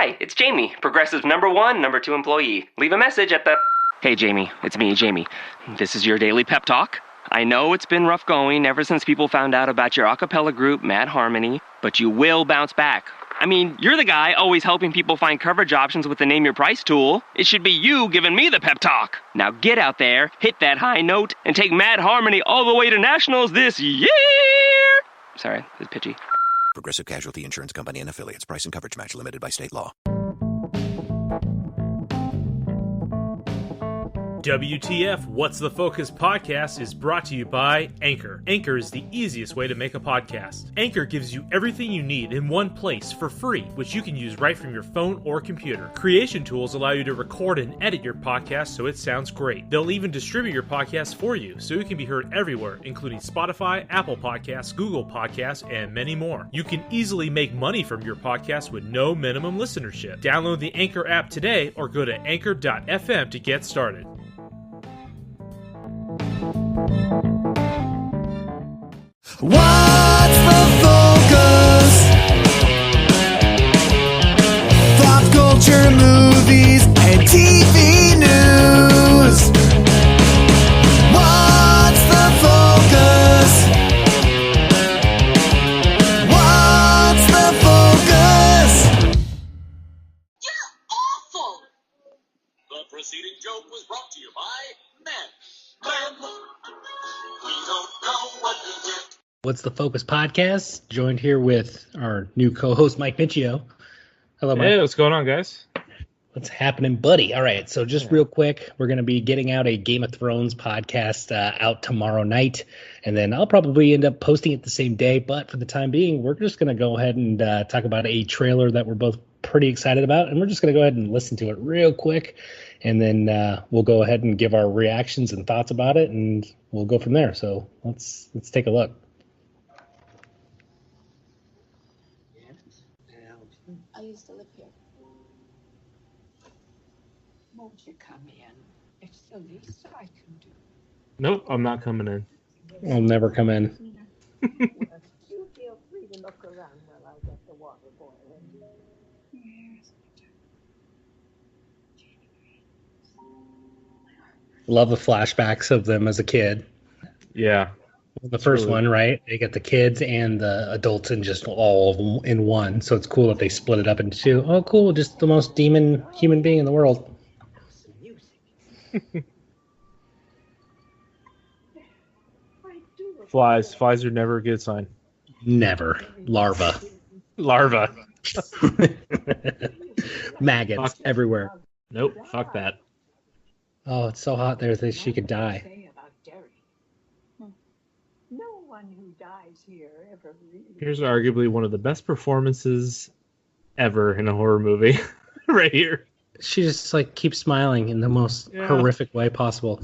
Hi, it's Jamie, Progressive's #1, #2 employee. Leave a message at the... Hey, Jamie, it's me, Jamie. This is your daily pep talk. I know it's been rough going ever since people found out about your a cappella group, Mad Harmony, but you will bounce back. I mean, you're the guy always helping people find coverage options with the Name Your Price tool. It should be you giving me the pep talk. Now get out there, hit that high note, and take Mad Harmony all the way to nationals this year! Sorry, it's pitchy. Progressive Casualty Insurance Company and Affiliates. Price and coverage match limited by state law. WTF What's the Focus podcast is brought to you by Anchor. Anchor is the easiest way to make a podcast. Anchor gives you everything you need in one place for free, which you can use right from your phone or computer. Creation tools allow you to record and edit your podcast so it sounds great. They'll even distribute your podcast for you so it can be heard everywhere, including Spotify, Apple Podcasts, Google Podcasts, and many more. You can easily make money from your podcast with no minimum listenership. Download the Anchor app today or go to anchor.fm to get started. What's the focus? Pop culture, movies, and TV news. What's the focus? What's the focus? You're awful! The preceding joke was brought to you by Men. We don't know what we did. What's the Focus podcast? Joined here with our new co-host, Mike Miccio. Hello, Mike. Hey, what's going on, guys? What's happening, buddy? All right, so just real quick, we're going to be getting out a Game of Thrones podcast out tomorrow night, and then I'll probably end up posting it the same day, but for the time being, we're just going to go ahead and talk about a trailer that we're both pretty excited about, and we're just going to go ahead and listen to it real quick, and then we'll go ahead and give our reactions and thoughts about it, and we'll go from there. So let's take a look. I used to live here. Won't you come in? It's the least I can do. Nope, I'm not coming in. I'll never come in. You feel free to look around while I get the water boiling. Love the flashbacks of them as a kid. Yeah. The first one, right? They get the kids and the adults in just all of them in one. So it's cool that they split it up into two. Oh, cool. Just the most demon human being in the world. Flies are never a good sign. Never. Larva. Maggots everywhere. Nope, fuck that. Oh, it's so hot there that she could die. No one who dies here ever really. Here's arguably one of the best performances ever in a horror movie. Right here. She just keeps smiling in the most horrific way possible.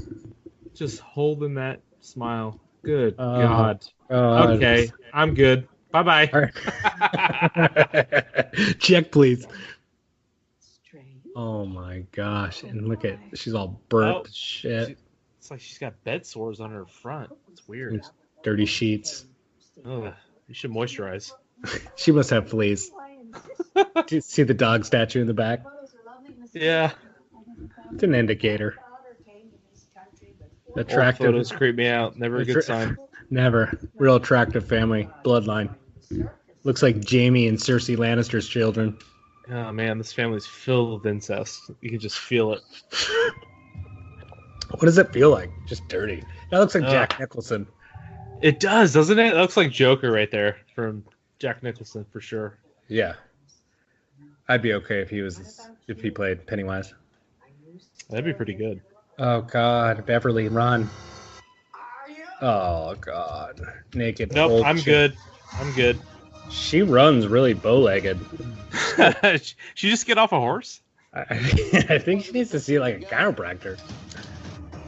Just holding that smile. Good God. Okay, I'm good. Bye-bye. All right. Check, please. Strange. Oh my gosh. And look at, she's all burnt to shit. It's like she's got bed sores on her front. It's weird. Dirty sheets. Ugh, you should moisturize. She must have fleas. Do you see the dog statue in the back? Yeah. It's an indicator. Old Attractive. photos creep me out. Never a good sign. Never. Real attractive family. Bloodline. Looks like Jaime and Cersei Lannister's children. Oh man, this family's filled with incest. You can just feel it. What does it feel like? Just dirty. That looks like Jack Nicholson. It does, doesn't it? It looks like Joker right there from Jack Nicholson for sure. Yeah. I'd be okay if he played Pennywise. That'd be pretty good. Oh God, Beverly, run. Oh God. Naked. Nope, old I'm chick. good. She runs really bow-legged. She just get off a horse? I think she needs to see a chiropractor.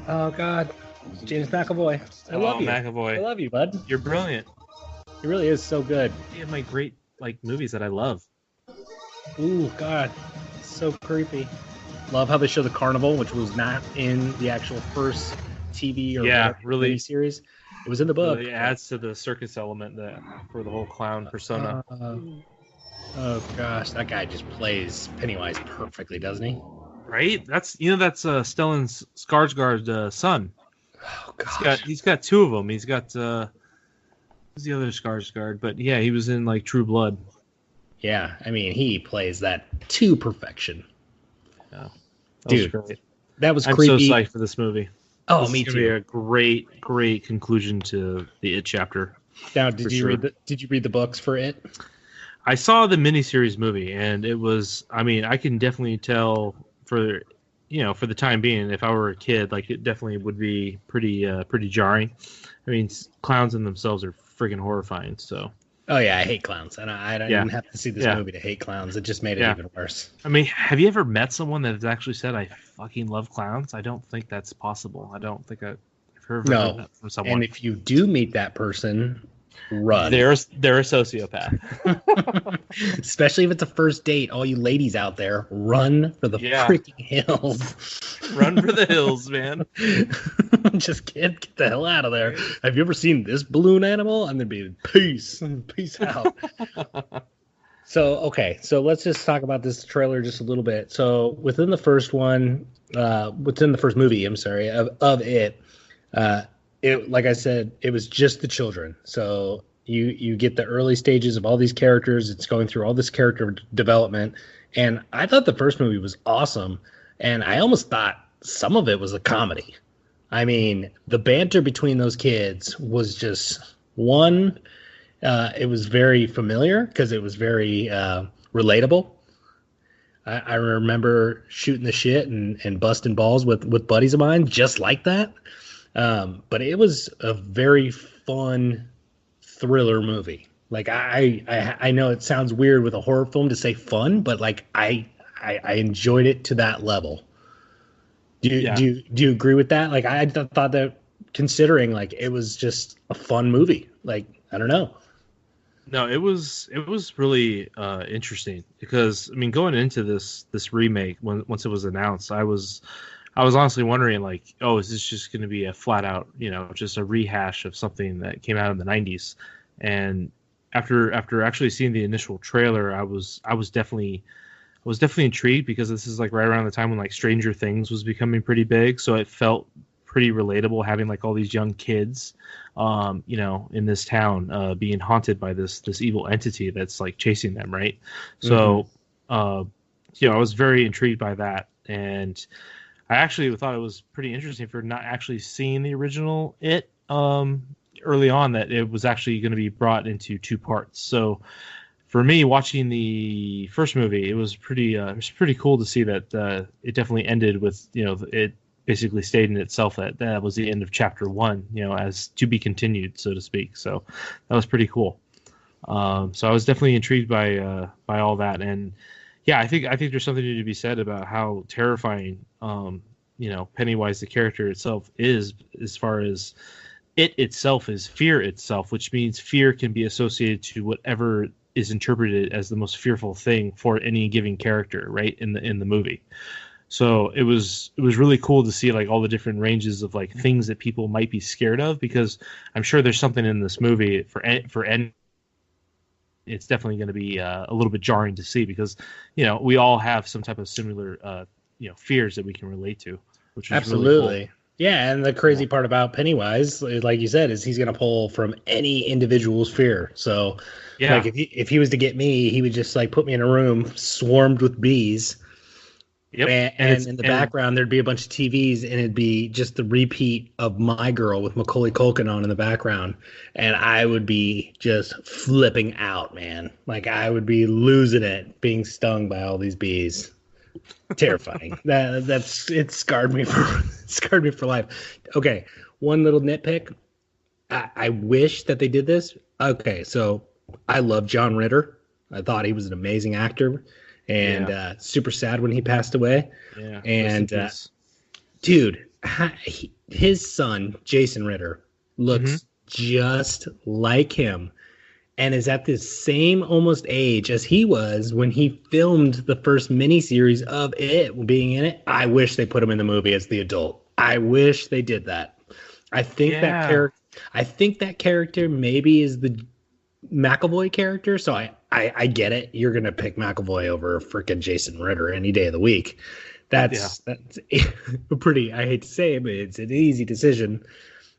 Oh God. James McAvoy. I love you. McAvoy. I love you, bud. You're brilliant. He really is so good. You have my great movies that I love. Ooh, God. So creepy. Love how they show the carnival, which was not in the actual first TV or really series. It was in the book. Really adds to the circus element for the whole clown persona. Oh gosh, that guy just plays Pennywise perfectly, doesn't he? Right? That's Stellan Skarsgård's son. Oh gosh. He's got two of them. He's got who's the other Skarsgård? But yeah, he was in like True Blood. Yeah, I mean, he plays that to perfection. Yeah. Dude, was great. That was I'm creepy. so psyched for this movie. Oh, This me is gonna be too. a great conclusion to the It chapter. Now, for did you sure. read the books for it? I saw the miniseries movie, and it was. I mean, I can definitely tell for the time being, if I were a kid, like it definitely would be pretty jarring. I mean, clowns in themselves are freaking horrifying. So, Oh yeah, I hate clowns, and I don't Yeah. even have to see this Yeah. movie to hate clowns. It just made it Yeah. even worse. I mean, have you ever met someone that has actually said, "I fucking love clowns"? I don't think that's possible. I don't think I've heard No. that from someone. And if you do meet that person, run. they're a sociopath. Especially if it's a first date. All you ladies out there, run for the Yeah. freaking hills. Run for the hills, man. Just get the hell out of there. Have you ever seen this balloon animal? I'm gonna be peace out. So let's just talk about this trailer just a little bit. So within the first movie, I'm sorry, of it, like I said, it was just the children. So you get the early stages of all these characters. It's going through all this character development, and I thought the first movie was awesome, and I almost thought some of it was a comedy. I mean, the banter between those kids was just one. It was very familiar because it was very relatable. I remember shooting the shit and busting balls with buddies of mine just like that. But it was a very fun thriller movie. Like I know it sounds weird with a horror film to say fun, but like I enjoyed it to that level. Do you agree with that? Like I thought that, considering like it was just a fun movie. Like I don't know. No, it was really interesting because I mean, going into this remake, once it was announced, I was honestly wondering, like, oh, is this just going to be a flat out, just a rehash of something that came out in the 90s? And after actually seeing the initial trailer, I was definitely intrigued because this is like right around the time when like Stranger Things was becoming pretty big, so it felt pretty relatable having like all these young kids in this town being haunted by this evil entity that's like chasing them, right? So I was very intrigued by that, and I actually thought it was pretty interesting for not actually seeing the original It early on, that it was actually going to be brought into two parts. So for me, watching the first movie, it was pretty cool to see that it definitely ended with it basically stating itself that was the end of chapter 1, as to be continued, so to speak. So that was pretty cool. So I was definitely intrigued by all that, and yeah, I think there's something to be said about how terrifying Pennywise the character itself is, as far as it itself is fear itself, which means fear can be associated to whatever is interpreted as the most fearful thing for any given character, right, in the movie. So it was really cool to see like all the different ranges of like things that people might be scared of, because I'm sure there's something in this movie for any. It's definitely going to be a little bit jarring to see, because we all have some type of similar fears that we can relate to, which is Absolutely. really cool. Yeah, and the crazy part about Pennywise, like you said, is he's going to pull from any individual's fear. So, Yeah. like if he was to get me, he would just like put me in a room swarmed with bees. Yep. And in the background, there'd be a bunch of TVs, and it'd be just the repeat of My Girl with Macaulay Culkin on in the background. And I would be just flipping out, man. Like I would be losing it, being stung by all these bees. Terrifying. It scarred me for life. Okay, one little nitpick. I wish that they did this. Okay, so I love John Ritter. I thought he was an amazing actor. And super sad when he passed away. Yeah. And dude, his son Jason Ritter looks just like him, and is at the same almost age as he was when he filmed the first miniseries of it, being in it. I wish they put him in the movie as the adult. I wish they did that. I think that character maybe is McAvoy character, so I get it. You're gonna pick McAvoy over freaking Jason Ritter any day of the week. That's pretty. I hate to say it, but it's an easy decision.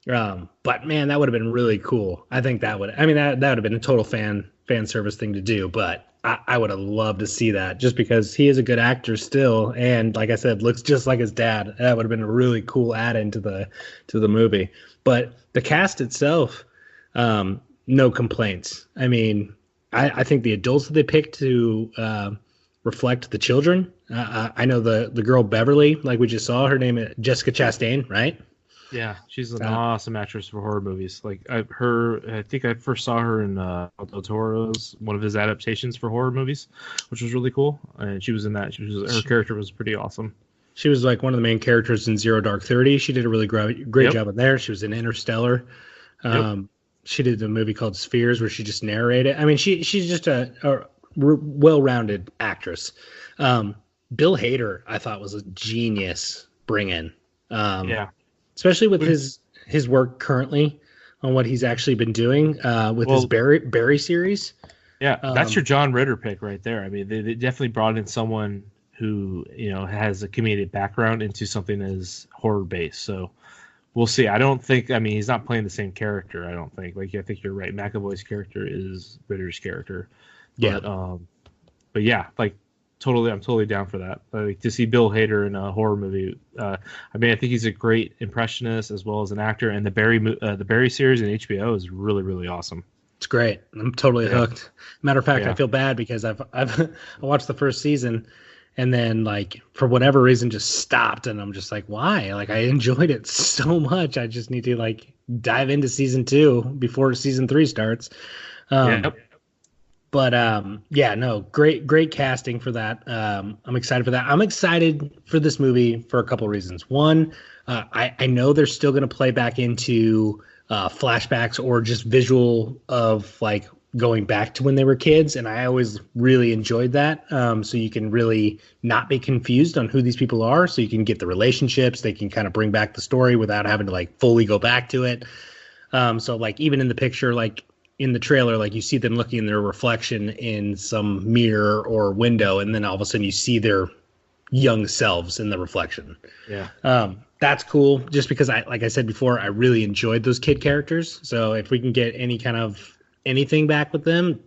But man, that would have been really cool. I think that would. I mean, that would have been a total fan service thing to do. But I would have loved to see that, just because he is a good actor still, and like I said, looks just like his dad. That would have been a really cool add-in to the movie. But the cast itself, no complaints. I mean, I think the adults that they picked to reflect the children. I know the girl Beverly, like we just saw, her name is Jessica Chastain, right? Yeah, she's an awesome actress for horror movies. Like I think I first saw her in Del Toro's, one of his adaptations for horror movies, which was really cool. And she was in that. Her character was pretty awesome. She was like one of the main characters in Zero Dark 30. She did a really great job in there. She was in Interstellar. She did a movie called Spheres where she just narrated. I mean, she's just a well-rounded actress. Bill Hader, I thought, was a genius bring-in. Especially with his work currently on what he's actually been doing with his Barry series. Yeah, that's your John Ritter pick right there. I mean, they definitely brought in someone who, has a comedic background into something as horror-based. So we'll see. I don't think, he's not playing the same character, I don't think. Like, I think you're right. McAvoy's character is Ritter's character. But yeah, like, I'm totally down for that. Like, to see Bill Hader in a horror movie. I think he's a great impressionist as well as an actor, and the Barry series in HBO is really, really awesome. It's great. I'm totally hooked. Matter of fact, I feel bad because I watched the first season and then, like, for whatever reason just stopped, and I'm just like, why? Like, I enjoyed it so much. I just need to, like, dive into season 2 before season 3 starts. But great casting for that. I'm excited for that. I'm excited for this movie for a couple of reasons. One, I know they're still going to play back into flashbacks or just visual of, like, going back to when they were kids, and I always really enjoyed that. So you can really not be confused on who these people are, so you can get the relationships. They can kind of bring back the story without having to, like, fully go back to it. So, like, even in the picture, like, in the trailer, like, you see them looking in their reflection in some mirror or window, and then all of a sudden you see their young selves in the reflection. That's cool, just because like I said before, I really enjoyed those kid characters. So if we can get any kind of anything back with them,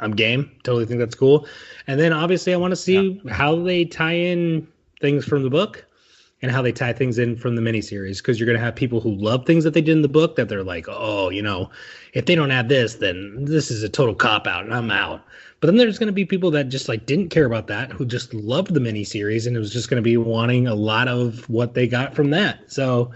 I'm game. Totally think that's cool. And then obviously I want to see how they tie in things from the book and how they tie things in from the miniseries, because you're going to have people who love things that they did in the book that they're like, oh, if they don't add this, then this is a total cop-out and I'm out. But then there's going to be people that just, like, didn't care about that, who just loved the miniseries, and it was just going to be wanting a lot of what they got from that. So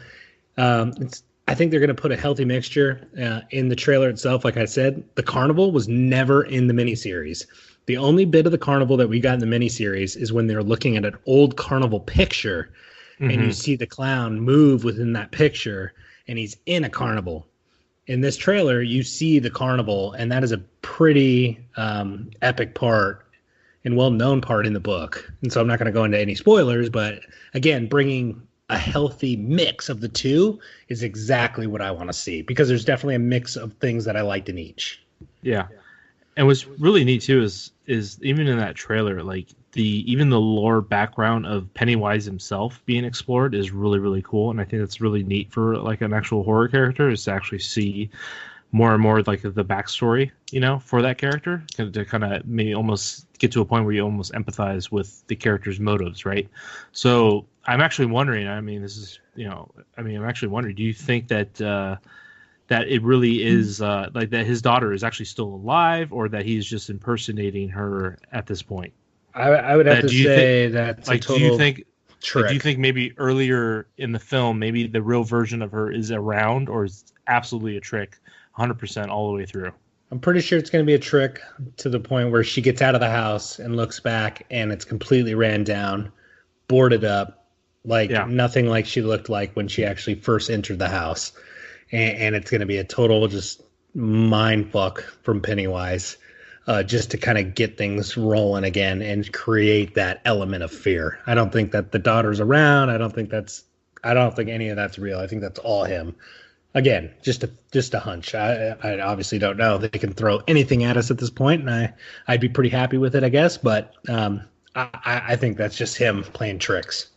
I think they're going to put a healthy mixture in the trailer itself. Like I said, the carnival was never in the miniseries. The only bit of the carnival that we got in the miniseries is when they're looking at an old carnival picture, and you see the clown move within that picture, and he's in a carnival. In this trailer, you see the carnival, and that is a pretty epic part and well-known part in the book. And so I'm not going to go into any spoilers, but again, bringing a healthy mix of the two is exactly what I want to see, because there's definitely a mix of things that I liked in each. Yeah. And what's really neat too is even in that trailer, like, even the lore background of Pennywise himself being explored is really, really cool. And I think that's really neat for, like, an actual horror character, is to actually see more and more, like, the backstory, for that character, to kind of maybe almost get to a point where you almost empathize with the character's motives, right? So I'm actually wondering, I'm actually wondering, do you think that that it really is like that his daughter is actually still alive, or that he's just impersonating her at this point? I would have to say that's like, a total trick. Do you think maybe earlier in the film, maybe the real version of her is around, or is absolutely a trick 100% all the way through? I'm pretty sure it's going to be a trick to the point where she gets out of the house and looks back, and it's completely ran down, boarded up, nothing like she looked like when she actually first entered the house. And it's going to be a total just mind fuck from Pennywise, just to kind of get things rolling again and create that element of fear. I don't think that the daughter's around. I don't think any of that's real. I think that's all him Again, just a hunch. I obviously don't know. They can throw anything at us at this point, and I'd be pretty happy with it, I guess. But I think that's just him playing tricks.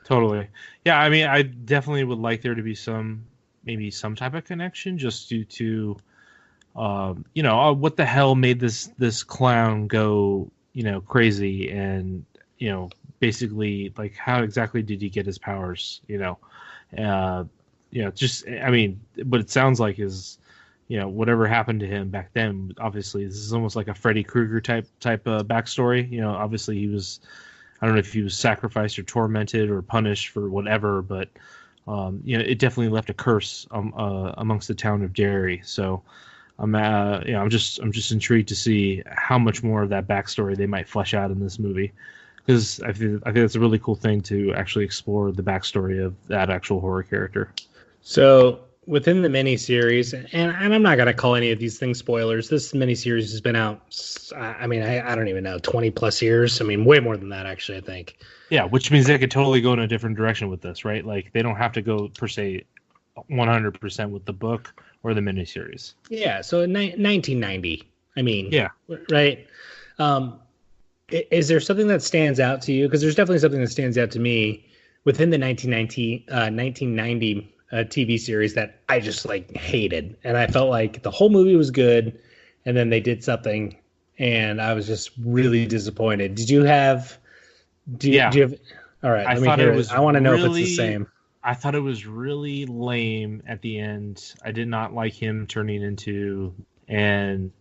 Totally. Yeah, I mean, I definitely would like there to be maybe some type of connection, just due to, what the hell made this clown go, crazy, and basically, like, how exactly did he get his powers? Just, I mean, what it sounds like is, whatever happened to him back then. Obviously, this is almost like a Freddy Krueger type backstory. Obviously he was, I don't know if he was sacrificed or tormented or punished for whatever, but it definitely left a curse amongst the town of Derry. So I'm just intrigued to see how much more of that backstory they might flesh out in this movie, because I think it's a really cool thing to actually explore the backstory of that actual horror character. So within the miniseries, and I'm not going to call any of these things spoilers. This miniseries has been out, I mean, I don't even know, 20 plus years. I mean, way more than that, actually, I think. Yeah, which means they could totally go in a different direction with this, right? Like, they don't have to go, per se, 100% with the book or the miniseries. Yeah, so 1990. I mean, yeah, right? Is there something that stands out to you? Because there's definitely something that stands out to me within the 1990 TV series that I just hated, and I felt like the whole movie was good, and then they did something, and I was just really disappointed. Did you have? Do you have? All right, let me hear it. I want to know if it's the same. I thought it was really lame at the end. I did not like him turning into, and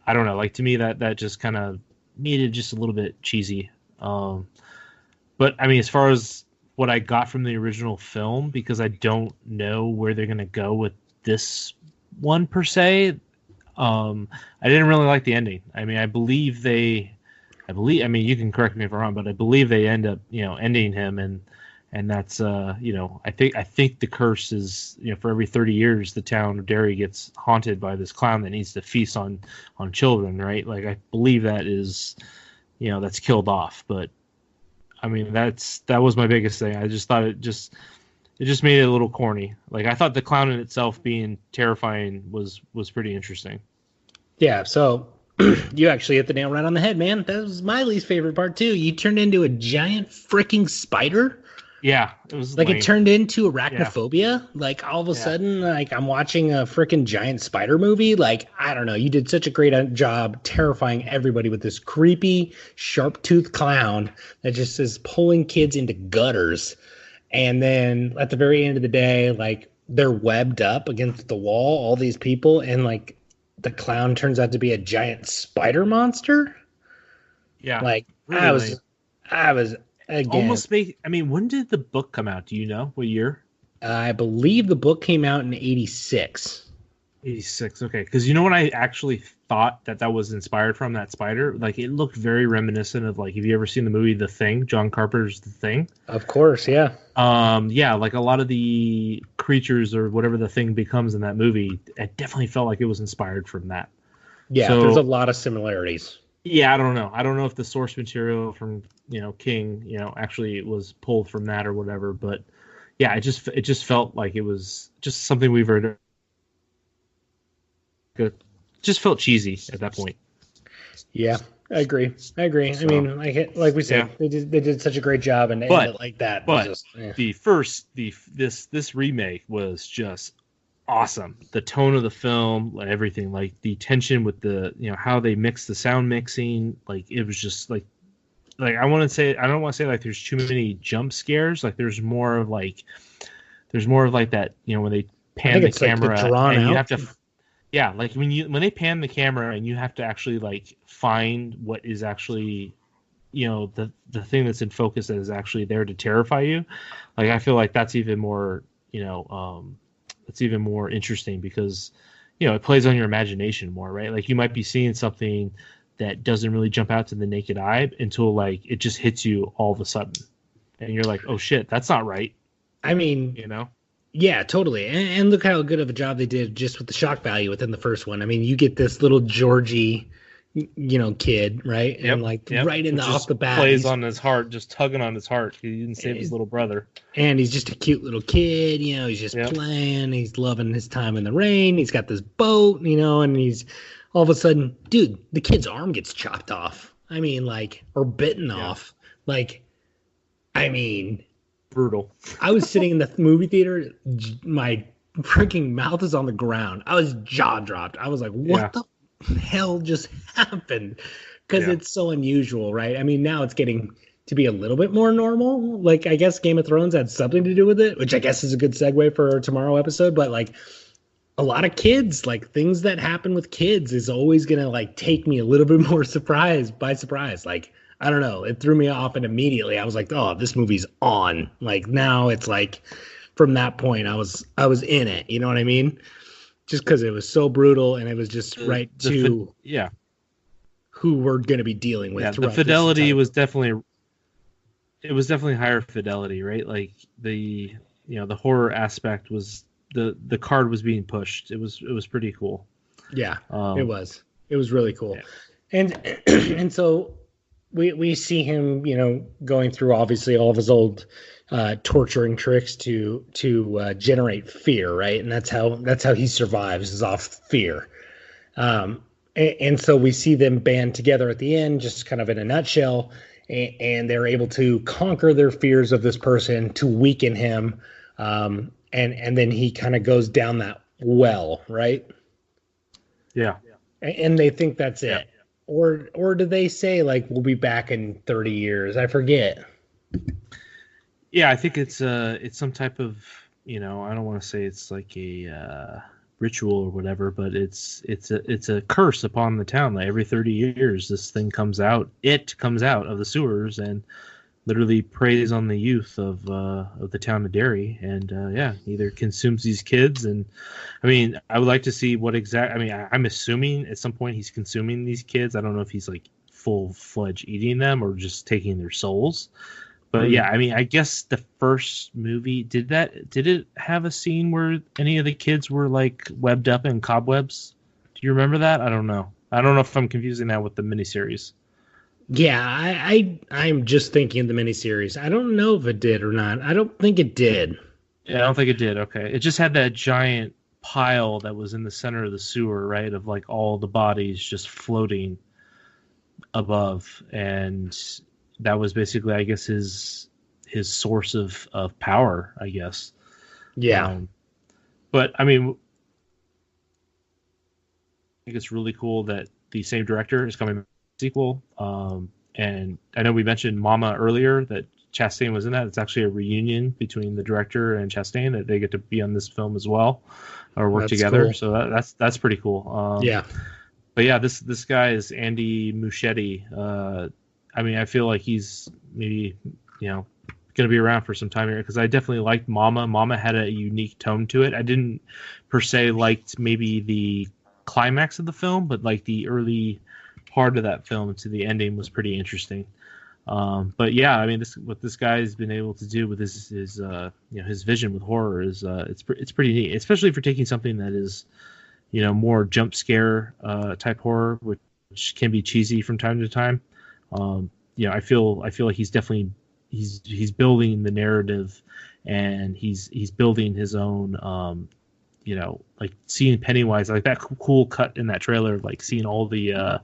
I don't know, like, to me that just kind of made it just a little bit cheesy. But I mean, as far as what I got from the original film, because I don't know where they're going to go with this one per se. I didn't really like the ending. I mean, I believe, I mean, you can correct me if I'm wrong, but I believe they end up, ending him. And that's, I think the curse is, for every 30 years, the town of Derry gets haunted by this clown that needs to feast on children. Right. Like, I believe that is, that's killed off, but I mean, that was my biggest thing. I just thought it just made it a little corny. Like, I thought the clown in itself being terrifying was pretty interesting. Yeah, so you actually hit the nail right on the head, man. That was my least favorite part too. You turned into a giant freaking spider. Yeah, it was like lame. It turned into arachnophobia. Yeah. Like, all of a sudden, like, I'm watching a freaking giant spider movie. Like, I don't know. You did such a great job terrifying everybody with this creepy, sharp-toothed clown that just is pulling kids into gutters. And then at the very end of the day, like, they're webbed up against the wall, all these people, and like the clown turns out to be a giant spider monster. Yeah, like, really I was. Again, almost make. I mean, when did the book come out? Do you know what year? I believe the book came out in 86. 86. Okay, because you know what I actually thought that was inspired from, that spider. Like, it looked very reminiscent of, like, have you ever seen the movie The Thing? John Carpenter's The Thing. Of course, yeah. Yeah, like a lot of the creatures or whatever the thing becomes in that movie, it definitely felt like it was inspired from that. Yeah, so, there's a lot of similarities. Yeah, I don't know. I don't know if the source material from, King, actually was pulled from that or whatever, but yeah, it just felt like it was just something we've heard. It just felt cheesy at that point. Yeah, I agree. I mean, like we said, they did such a great job, and they ended it like that. But this remake was just awesome. The tone of the film, everything, like the tension with the, how they mix the sound mixing, like, it was just like I don't want to say like there's too many jump scares. Like, there's more of like that, when they pan the camera, like, and you have to, yeah, like when they pan the camera and you have to actually, like, find what is actually, the thing that's in focus that is actually there to terrify you. Like, I feel like that's even more, it's even more interesting because, it plays on your imagination more, right? Like, you might be seeing something that doesn't really jump out to the naked eye until, like, it just hits you all of a sudden. And you're like, oh shit, that's not right. I mean, yeah, totally. And look how good of a job they did just with the shock value within the first one. I mean, you get this little Georgie kid, right? Yep, And like yep. right in the Which off just the bat, plays he's- on his heart, just tugging on his heart. He didn't save his little brother. and he's just a cute little kid, he's just Yep. playing, he's loving his time in the rain, he's got this boat, and he's all of a sudden, dude, the kid's arm gets chopped off. I mean, like, or bitten off. Like, I mean, Brutal. I was sitting in the movie theater, my freaking mouth is on the ground. I was jaw dropped. I was like, what the hell just happened? Because it's so unusual, right? I mean, now it's getting to be a little bit more normal. Like, I guess Game of Thrones had something to do with it, which I guess is a good segue for our tomorrow episode. But like, a lot of kids, like things that happen with kids is always going to like take me a little bit more by surprise. Like, I don't know. It threw me off, and immediately I was like, oh, this movie's on. Like, now it's like, from that point, I was in it. You know what I mean? Just because it was so brutal, and it was just to who we're going to be dealing with. Yeah, the fidelity was definitely higher fidelity, right? Like the horror aspect was the card was being pushed. It was pretty cool. Yeah, it was really cool. Yeah. And so we see him, going through obviously all of his old torturing tricks to generate fear, right? And that's how he survives, is off fear. And so we see them band together at the end, just kind of in a nutshell, and they're able to conquer their fears of this person to weaken him, and then he kind of goes down that well, right? Yeah. And they think that's it. Or do they say, like, we'll be back in 30 years? I forget. Yeah, I think it's some type of, I don't want to say it's like a ritual or whatever, but it's a curse upon the town. Like every 30 years, this thing comes out. It comes out of the sewers and literally preys on the youth of the town of Derry, and either consumes these kids. And I mean, I would like to see what exact. I mean, I'm assuming at some point he's consuming these kids. I don't know if he's like full-fledged eating them or just taking their souls. But yeah, I mean, I guess the first movie did it have a scene where any of the kids were like webbed up in cobwebs? Do you remember that? I don't know. I don't know if I'm confusing that with the miniseries. Yeah, I'm just thinking of the miniseries. I don't know if it did or not. I don't think it did. Yeah, I don't think it did. Okay. It just had that giant pile that was in the center of the sewer, right? Of like all the bodies just floating above. And that was basically, I guess, his source of power, I guess. Yeah. But I mean, I think it's really cool that the same director is coming back with a sequel. And I know we mentioned Mama earlier, that Chastain was in that. It's actually a reunion between the director and Chastain, that they get to be on this film as well, or work together. Cool. So that's pretty cool. Yeah. But yeah, this guy is Andy Muschietti. I mean, I feel like he's maybe, going to be around for some time here, because I definitely liked Mama. Mama had a unique tone to it. I didn't per se liked maybe the climax of the film, but like the early part of that film to the ending was pretty interesting. But yeah, I mean, what this guy has been able to do with his vision with horror is it's pretty neat, especially for taking something that is, more jump scare type horror, which can be cheesy from time to time. I feel like he's definitely he's building the narrative, and he's building his own like seeing Pennywise, like that cool cut in that trailer, like seeing all the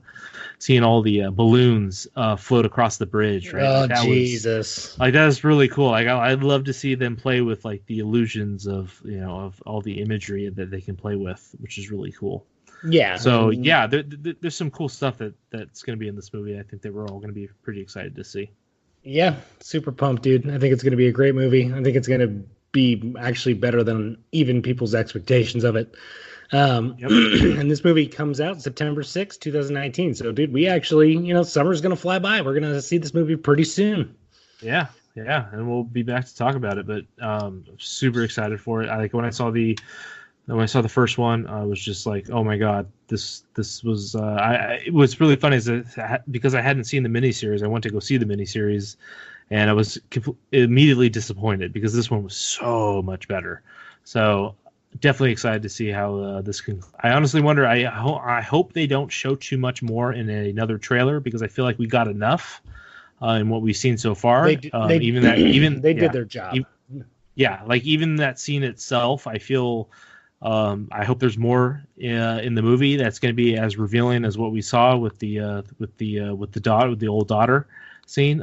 balloons float across the bridge, right? Oh, like that Jesus. That was really cool. Like I'd love to see them play with like the illusions of of all the imagery that they can play with, which is really cool. Yeah. So yeah, there's some cool stuff that's going to be in this movie. I think that we're all going to be pretty excited to see. Yeah, super pumped, dude. I think it's going to be a great movie. I think it's going to be actually better than even people's expectations of it. And this movie comes out September 6th, 2019. So, dude, we actually, summer's going to fly by. We're going to see this movie pretty soon. Yeah, and we'll be back to talk about it. But super excited for it. When I saw the first one, I was just like, oh my god, this was. It was really funny because I hadn't seen the miniseries. I went to go see the miniseries, and I was immediately disappointed because this one was so much better. So definitely excited to see how this can. I honestly wonder. I hope they don't show too much more in another trailer, because I feel like we got enough in what we've seen so far. They did their job. Like even that scene itself, I feel. I hope there's more in the movie that's going to be as revealing as what we saw with the old daughter scene.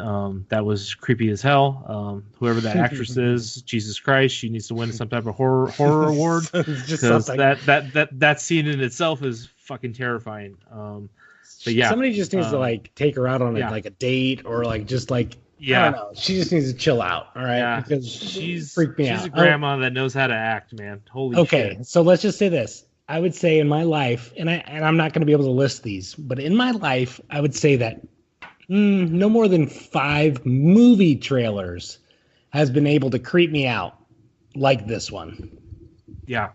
That was creepy as hell. Whoever that actress is, Jesus Christ, she needs to win some type of horror award, because that scene in itself is fucking terrifying. But yeah, somebody just needs to like take her out on like a date, or like just like. I don't know. She just needs to chill out, all right? Yeah. Because she's freaked me out. She's a grandma that knows how to act, man. Holy shit. So let's just say this. I would say in my life, and I'm not going to be able to list these, but in my life, I would say that no more than 5 movie trailers has been able to creep me out like this one. Yeah.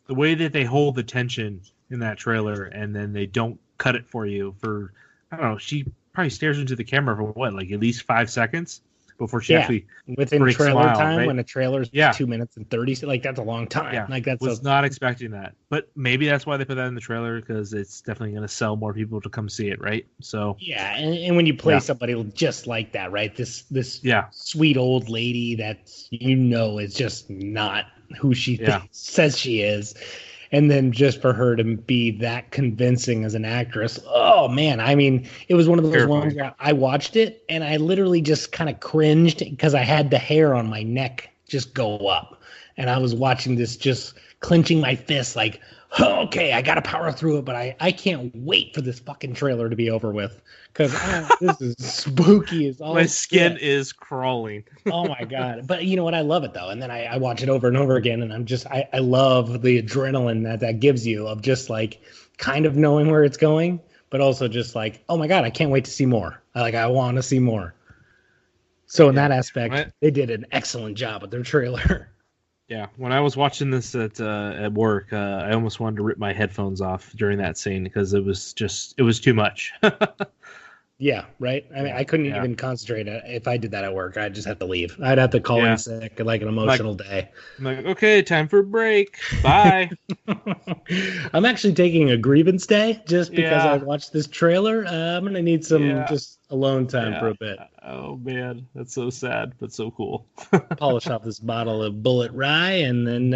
The way that they hold the tension in that trailer, and then they don't cut it for you for, I don't know, she probably stares into the camera for what, like at least 5 seconds before she actually within trailer smile, time, right? when a trailer's 2 minutes and 30, like that's a long time. Yeah, like that's was not expecting that, but maybe that's why they put that in the trailer, because it's definitely going to sell more people to come see it, right? So yeah, and when you play somebody just like that, right? This sweet old lady that's is just not who she says she is. And then just for her to be that convincing as an actress, oh man! I mean, it was one of those ones where I watched it and I literally just kind of cringed because I had the hair on my neck just go up, and I was watching this just clenching my fists, like, oh, okay, I got to power through it, but I can't wait for this fucking trailer to be over with, because this is spooky as all. My skin is crawling. Oh my god! But you know what? I love it though, and then I watch it over and over again, and I love the adrenaline that gives you of just like kind of knowing where it's going, but also just like, oh my god, I can't wait to see more. I want to see more. So in that aspect, they did an excellent job with their trailer. Yeah, when I was watching this at work, I almost wanted to rip my headphones off during that scene, because it was too much. Yeah, right. I mean, I couldn't even concentrate. If I did that at work, I'd just have to leave. I'd have to call in sick, like an emotional day. I'm like, okay, time for a break. Bye. I'm actually taking a grievance day just because I watched this trailer. I'm gonna need some just alone time for a bit. Oh man, that's so sad, but so cool. Polish off this bottle of Bullet Rye, and then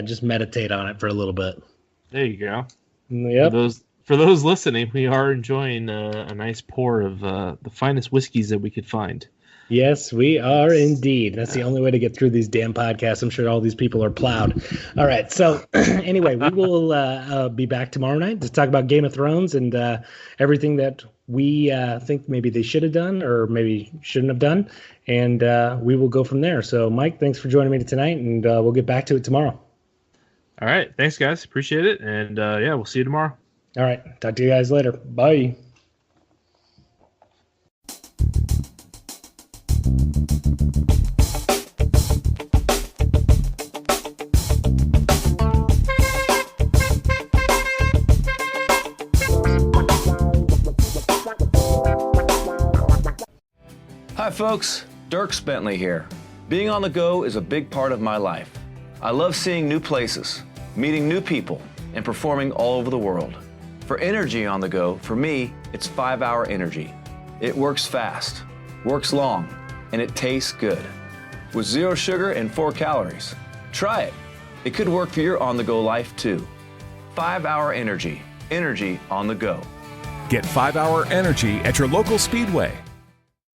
just meditate on it for a little bit. There you go. Yep. For those listening, we are enjoying a nice pour of the finest whiskeys that we could find. Yes, we are indeed. That's the only way to get through these damn podcasts. I'm sure all these people are plowed. All right. So anyway, we will be back tomorrow night to talk about Game of Thrones and everything that we think maybe they should have done or maybe shouldn't have done. And we will go from there. So, Mike, thanks for joining me tonight, and we'll get back to it tomorrow. All right. Thanks, guys. Appreciate it. And we'll see you tomorrow. All right. Talk to you guys later. Bye. Hi folks, Dierks Bentley here. Being on the go is a big part of my life. I love seeing new places, meeting new people, and performing all over the world. For energy on the go, for me, it's 5-Hour Energy. It works fast, works long, and it tastes good. With 0 sugar and 4 calories. Try it. It could work for your on-the-go life too. 5-Hour Energy. Energy on the go. Get 5-Hour Energy at your local Speedway.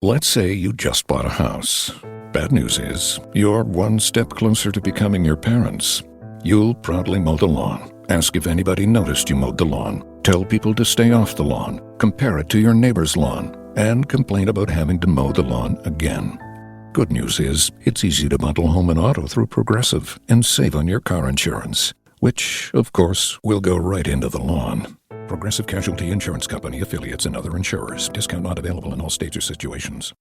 Let's say you just bought a house. Bad news is, you're one step closer to becoming your parents. You'll proudly mow the lawn. Ask if anybody noticed you mowed the lawn. Tell people to stay off the lawn. Compare it to your neighbor's lawn. And complain about having to mow the lawn again. Good news is, it's easy to bundle home and auto through Progressive and save on your car insurance, which, of course, will go right into the lawn. Progressive Casualty Insurance Company, affiliates, and other insurers. Discount not available in all states or situations.